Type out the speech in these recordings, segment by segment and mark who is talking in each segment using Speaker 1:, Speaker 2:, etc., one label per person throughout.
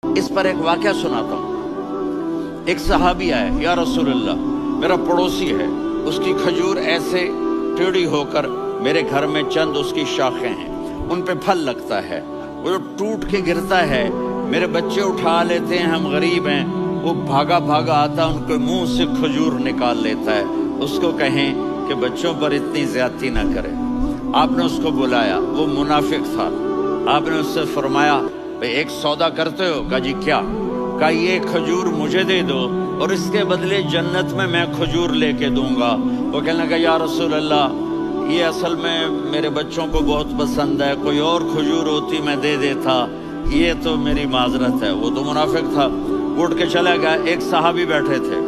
Speaker 1: اس پر ایک واقعہ سناتا ہوں۔ ایک صحابی آئے، یا رسول اللہ میرا پڑوسی ہے، اس کی کھجور ایسے ٹیڑھی ہو کر میرے گھر میں چند اس کی شاخیں ہیں، ان پہ پھل لگتا ہے، وہ جو ٹوٹ کے گرتا ہے میرے بچے اٹھا لیتے ہیں، ہم غریب ہیں، وہ بھاگا بھاگا آتا ان کے منہ سے کھجور نکال لیتا ہے۔ اس کو کہیں کہ بچوں پر اتنی زیادتی نہ کرے۔ آپ نے اس کو بلایا، وہ منافق تھا، آپ نے اس سے فرمایا بھئی ایک سودا کرتے ہو؟ کہا جی کیا؟ کہا یہ کھجور مجھے دے دو اور اس کے بدلے جنت میں کھجور لے کے دوں گا۔ وہ کہنے لگا یا رسول اللہ یہ اصل میں میرے بچوں کو بہت پسند ہے، کوئی اور کھجور ہوتی میں دے دیتا، یہ تو میری معذرت ہے۔ وہ تو منافق تھا، اٹھ کے چلا گیا۔ ایک صحابی بیٹھے تھے،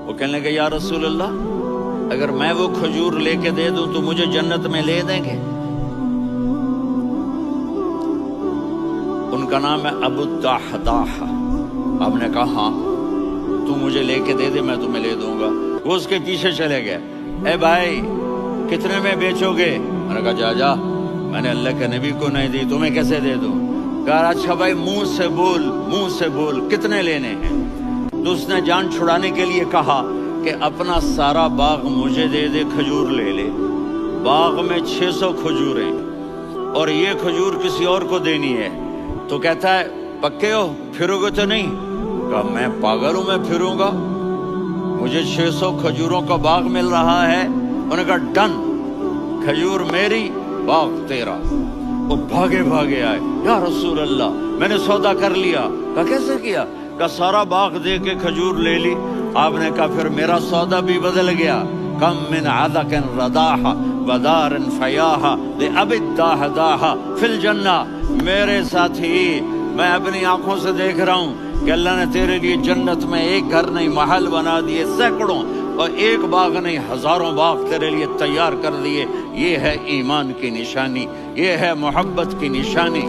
Speaker 1: وہ کہنے لگا یا رسول اللہ اگر میں وہ کھجور لے کے دے دوں تو مجھے جنت میں لے دیں گے؟ ان کا نام ہے ابو الدحداح۔ آپ نے کہا ہاں تو مجھے لے کے دے دے میں تمہیں لے دوں گا۔ وہ اس کے پیچھے چلے گئے، اے بھائی کتنے میں بیچو گے؟ میں نے کہا جا میں نے اللہ کے نبی کو نہیں دی، تمہیں کیسے دے دوں؟ کہا اچھا بھائی منہ سے بول کتنے لینے ہیں؟ تو اس نے جان چھڑانے کے لیے کہا کہ اپنا سارا باغ مجھے دے دے، کھجور لے لے۔ باغ میں 600 کھجوریں اور یہ کھجور کسی اور کو دینی ہے۔ تو کہتا ہے پکے ہو، پھرو گے تو نہیں؟ کہا میں پاگل ہوں، میں پھروں گا؟ مجھے 600 کھجوروں کا باغ مل رہا ہے۔ انہوں نے کہا ڈن، کھجور میری باغ تیرا۔ وہ بھاگے بھاگے آئے، یا رسول اللہ میں نے سودا کر لیا۔ کہا کیسے کیا؟ کہا سارا باغ دے کے کھجور لے لی۔ آپ نے کہا پھر میرا سودا بھی بدل گیا۔ کم من عذق رداح ودار فیاح لأبی الدحداح فی الجنہ۔ میرے ساتھی میں اپنی آنکھوں سے دیکھ رہا ہوں کہ اللہ نے تیرے لیے جنت میں ایک گھر نہیں محل بنا دیے، سینکڑوں، اور ایک باغ نہیں ہزاروں باغ تیرے لیے تیار کر دیے۔ یہ ہے ایمان کی نشانی، یہ ہے محبت کی نشانی۔